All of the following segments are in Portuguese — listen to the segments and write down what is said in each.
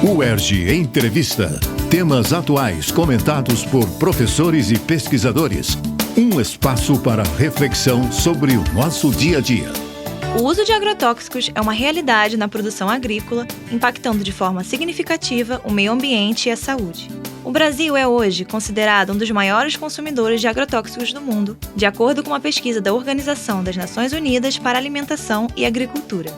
UERJ Entrevista. Temas atuais comentados por professores e pesquisadores. Um espaço para reflexão sobre o nosso dia a dia. O uso de agrotóxicos é uma realidade na produção agrícola, impactando de forma significativa o meio ambiente e a saúde. O Brasil é hoje considerado um dos maiores consumidores de agrotóxicos do mundo, de acordo com uma pesquisa da Organização das Nações Unidas para a Alimentação e Agricultura.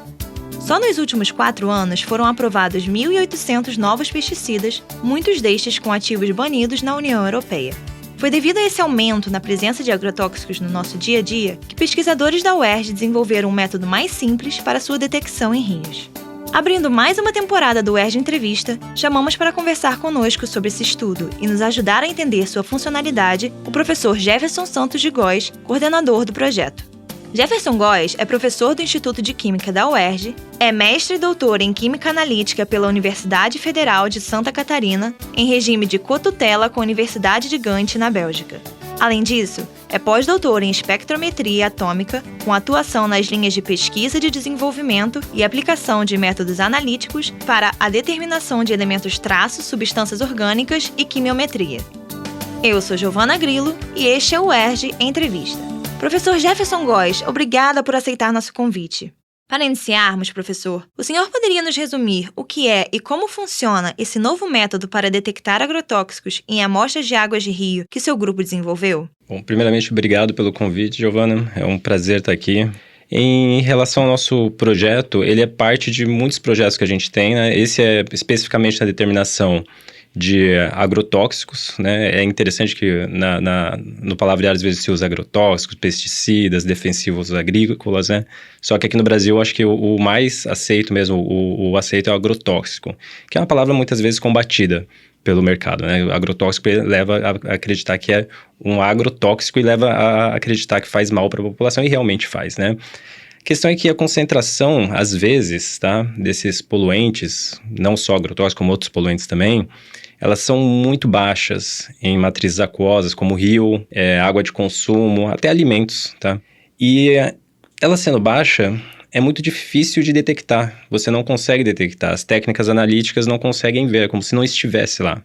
Só nos últimos 4 anos foram aprovados 1.800 novos pesticidas, muitos destes com ativos banidos na União Europeia. Foi devido a esse aumento na presença de agrotóxicos no nosso dia a dia que pesquisadores da UERJ desenvolveram um método mais simples para sua detecção em rios. Abrindo mais uma temporada do UERJ Entrevista, chamamos para conversar conosco sobre esse estudo e nos ajudar a entender sua funcionalidade o professor Jefferson Santos de Góes, coordenador do projeto. Jefferson Góes é professor do Instituto de Química da UERJ, é mestre e doutor em Química Analítica pela Universidade Federal de Santa Catarina, em regime de cotutela com a Universidade de Ghent, na Bélgica. Além disso, é pós-doutor em espectrometria atômica, com atuação nas linhas de pesquisa de desenvolvimento e aplicação de métodos analíticos para a determinação de elementos traços, substâncias orgânicas e quimiometria. Eu sou Giovana Grilo e este é o UERJ Entrevista. Professor Jefferson Góes, obrigada por aceitar nosso convite. Para iniciarmos, professor, o senhor poderia nos resumir o que é e como funciona esse novo método para detectar agrotóxicos em amostras de águas de rio que seu grupo desenvolveu? Bom, primeiramente, obrigado pelo convite, Giovana. É um prazer estar aqui. Em relação ao nosso projeto, ele é parte de muitos projetos que a gente tem, né? Esse é especificamente na determinação de agrotóxicos, né? É interessante que no palavreado às vezes se usa agrotóxicos, pesticidas, defensivos agrícolas, né? Só que aqui no Brasil, acho que o mais aceito mesmo, o aceito é o agrotóxico, que é uma palavra muitas vezes combatida pelo mercado, né? O agrotóxico leva a acreditar que é um agrotóxico e leva a acreditar que faz mal para a população e realmente faz, né? A questão é que a concentração, às vezes, tá, desses poluentes, não só agrotóxicos, como outros poluentes também, elas são muito baixas em matrizes aquosas, como rio, água de consumo, até alimentos, tá? E ela sendo baixa, é muito difícil de detectar. Você não consegue detectar. As técnicas analíticas não conseguem ver, como se não estivesse lá.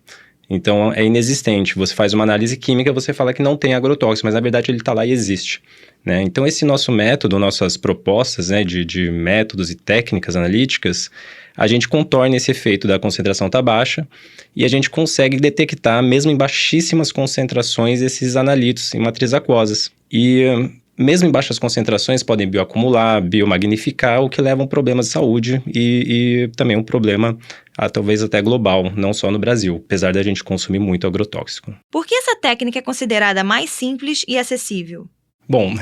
Então, é inexistente. Você faz uma análise química, você fala que não tem agrotóxico, mas na verdade ele está lá e existe, né? Então, esse nosso método, nossas propostas, né, de métodos e técnicas analíticas, a gente contorna esse efeito da concentração estar baixa e a gente consegue detectar, mesmo em baixíssimas concentrações, esses analitos em matrizes aquosas. E mesmo em baixas concentrações, podem bioacumular, biomagnificar, o que leva a um problema de saúde e também um problema, talvez até global, não só no Brasil, apesar da gente consumir muito agrotóxico. Por que essa técnica é considerada mais simples e acessível? Bom,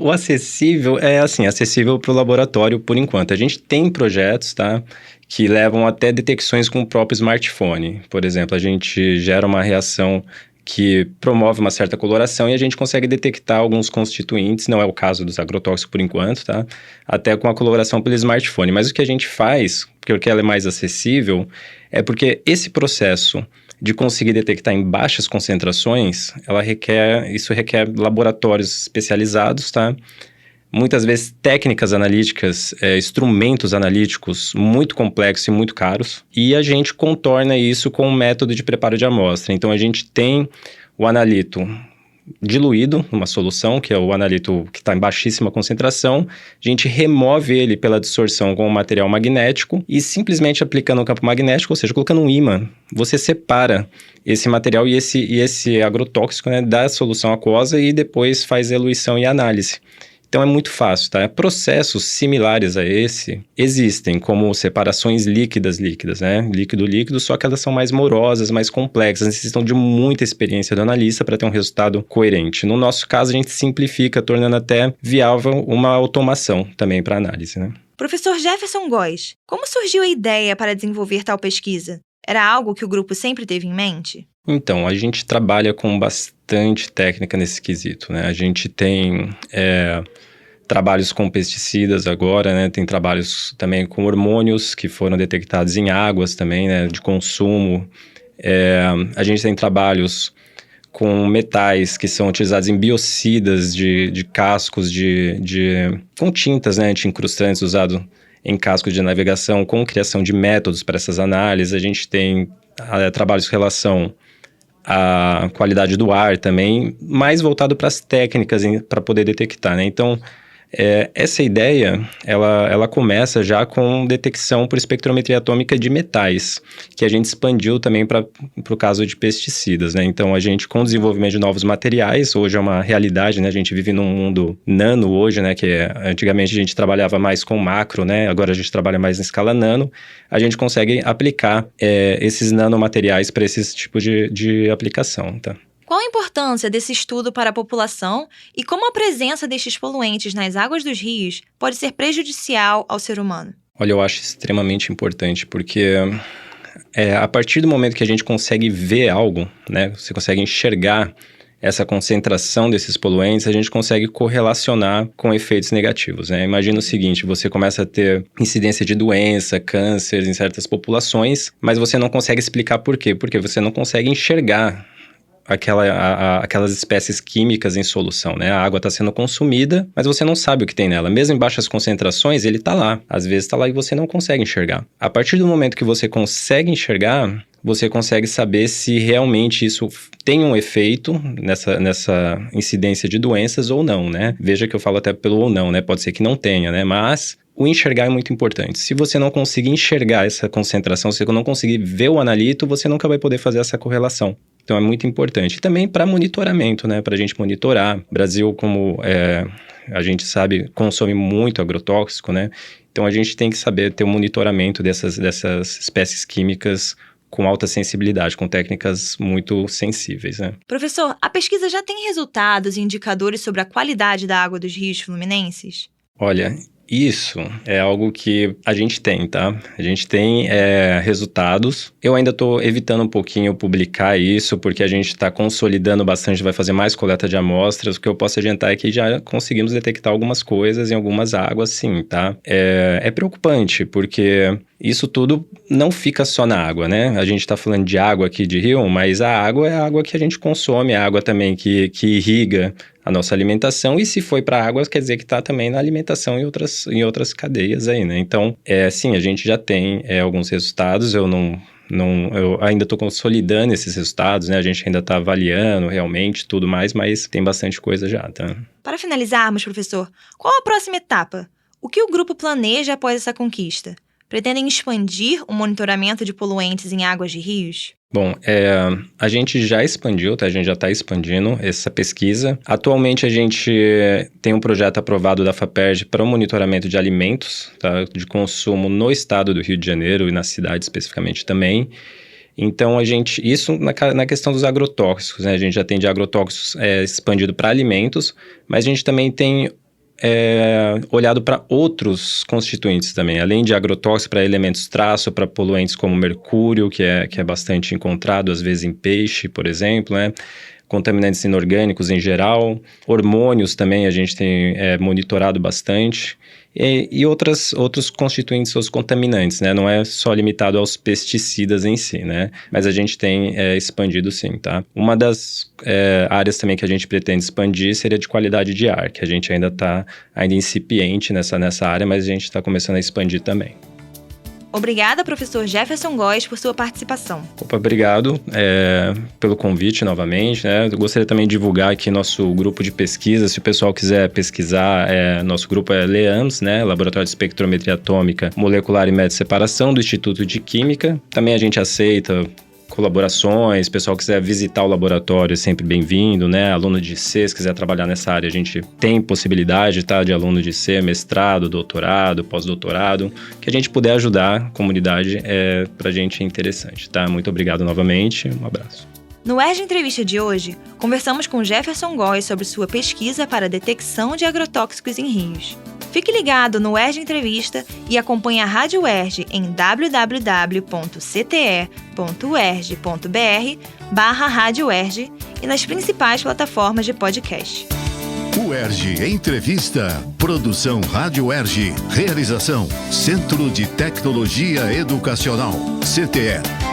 o acessível é assim, acessível para o laboratório por enquanto. A gente tem projetos, tá, que levam até detecções com o próprio smartphone. Por exemplo, a gente gera uma reação que promove uma certa coloração e a gente consegue detectar alguns constituintes, não é o caso dos agrotóxicos por enquanto, tá? Até com a coloração pelo smartphone. Mas o que a gente faz, porque ela é mais acessível, é porque esse processo de conseguir detectar em baixas concentrações, isso requer laboratórios especializados, tá? Muitas vezes técnicas analíticas, instrumentos analíticos muito complexos e muito caros. E a gente contorna isso com um método de preparo de amostra. Então, a gente tem o analito diluído numa solução, que é o analito que está em baixíssima concentração. A gente remove ele pela dissorção com o material magnético e simplesmente aplicando o campo magnético, ou seja, colocando um ímã, você separa esse material e esse agrotóxico, né, da solução aquosa e depois faz eluição e análise. Então, é muito fácil, tá? Processos similares a esse existem, como separações líquidas, né? Líquido, só que elas são mais morosas, mais complexas, necessitam de muita experiência do analista para ter um resultado coerente. No nosso caso, a gente simplifica, tornando até viável uma automação também para análise, né? Professor Jefferson Góes, como surgiu a ideia para desenvolver tal pesquisa? Era algo que o grupo sempre teve em mente? Então, a gente trabalha com bastante técnica nesse quesito, né? A gente tem trabalhos com pesticidas agora, né? Tem trabalhos também com hormônios que foram detectados em águas também, né? De consumo. A gente tem trabalhos com metais que são utilizados em biocidas de cascos com tintas, né? Anti-incrustantes usado em cascos de navegação com criação de métodos para essas análises. A gente tem trabalhos em relação à qualidade do ar também, mais voltado para as técnicas para poder detectar, né? Então, essa ideia, ela começa já com detecção por espectrometria atômica de metais, que a gente expandiu também para o caso de pesticidas, né? Então, a gente, com o desenvolvimento de novos materiais, hoje é uma realidade, né? A gente vive num mundo nano hoje, né? Que antigamente a gente trabalhava mais com macro, né? Agora a gente trabalha mais em escala nano. A gente consegue aplicar esses nanomateriais para esse tipo de aplicação, tá? Qual a importância desse estudo para a população e como a presença destes poluentes nas águas dos rios pode ser prejudicial ao ser humano? Olha, eu acho extremamente importante, porque a partir do momento que a gente consegue ver algo, né, você consegue enxergar essa concentração desses poluentes, a gente consegue correlacionar com efeitos negativos, né? Imagina o seguinte, você começa a ter incidência de doença, câncer em certas populações, mas você não consegue explicar por quê? Porque você não consegue enxergar aquelas espécies químicas em solução, né? A água está sendo consumida, mas você não sabe o que tem nela. Mesmo em baixas concentrações, ele está lá. Às vezes está lá e você não consegue enxergar. A partir do momento que você consegue enxergar, você consegue saber se realmente isso tem um efeito nessa incidência de doenças ou não, né? Veja que eu falo até pelo ou não, né? Pode ser que não tenha, né? Mas o enxergar é muito importante. Se você não conseguir enxergar essa concentração, se você não conseguir ver o analito, você nunca vai poder fazer essa correlação. Então, é muito importante. E também para monitoramento, né? Para a gente monitorar. O Brasil, como a gente sabe, consome muito agrotóxico, né? Então, a gente tem que saber ter um monitoramento dessas espécies químicas com alta sensibilidade, com técnicas muito sensíveis, né? Professor, a pesquisa já tem resultados e indicadores sobre a qualidade da água dos rios fluminenses? Olha, isso é algo que a gente tem, tá? A gente tem resultados. Eu ainda estou evitando um pouquinho publicar isso, porque a gente está consolidando bastante, vai fazer mais coleta de amostras. O que eu posso adiantar é que já conseguimos detectar algumas coisas em algumas águas, sim, tá? É preocupante, porque isso tudo não fica só na água, né? A gente está falando de água aqui de rio, mas a água é a água que a gente consome, a água também que irriga a nossa alimentação, e se foi para água, quer dizer que está também na alimentação em outras cadeias aí, né? Então, sim, a gente já tem alguns resultados, eu ainda estou consolidando esses resultados, né? A gente ainda está avaliando realmente tudo mais, mas tem bastante coisa já, tá? Para finalizarmos, professor, qual a próxima etapa? O que o grupo planeja após essa conquista? Pretendem expandir o monitoramento de poluentes em águas de rios? Bom, a gente já expandiu, tá? A gente já está expandindo essa pesquisa. Atualmente, a gente tem um projeto aprovado da FAPERJ para o monitoramento de alimentos, tá? De consumo no estado do Rio de Janeiro e na cidade especificamente também. Então, isso na questão dos agrotóxicos, né? A gente já tem de agrotóxicos expandido para alimentos, mas a gente também tem olhado para outros constituintes também, além de agrotóxicos, para elementos traço, para poluentes como mercúrio, que é bastante encontrado às vezes em peixe, por exemplo, né? Contaminantes inorgânicos em geral, hormônios também a gente tem monitorado bastante, e outros constituintes, outros contaminantes, né? Não é só limitado aos pesticidas em si, né? Mas a gente tem expandido sim, tá? Uma das áreas também que a gente pretende expandir seria de qualidade de ar, que a gente ainda está incipiente nessa área, mas a gente está começando a expandir também. Obrigada, professor Jefferson Góes, por sua participação. Obrigado pelo convite novamente, né? Eu gostaria também de divulgar aqui nosso grupo de pesquisa. Se o pessoal quiser pesquisar, nosso grupo é LEAMS, né? Laboratório de Espectrometria Atômica, Molecular e Média-Separação do Instituto de Química. Também a gente aceita colaborações, pessoal quiser visitar o laboratório é sempre bem-vindo, né? Aluno de C, se quiser trabalhar nessa área, a gente tem possibilidade, tá? De aluno de C, mestrado, doutorado, pós-doutorado, que a gente puder ajudar a comunidade, pra gente é interessante, tá? Muito obrigado novamente, um abraço. No UERJ Entrevista de hoje, conversamos com Jefferson Góes sobre sua pesquisa para a detecção de agrotóxicos em rios. Fique ligado no UERJ Entrevista e acompanhe a Rádio UERJ em www.cte.uerj.br/Rádio UERJ e nas principais plataformas de podcast. UERJ Entrevista. Produção Rádio UERJ. Realização Centro de Tecnologia Educacional. CTE.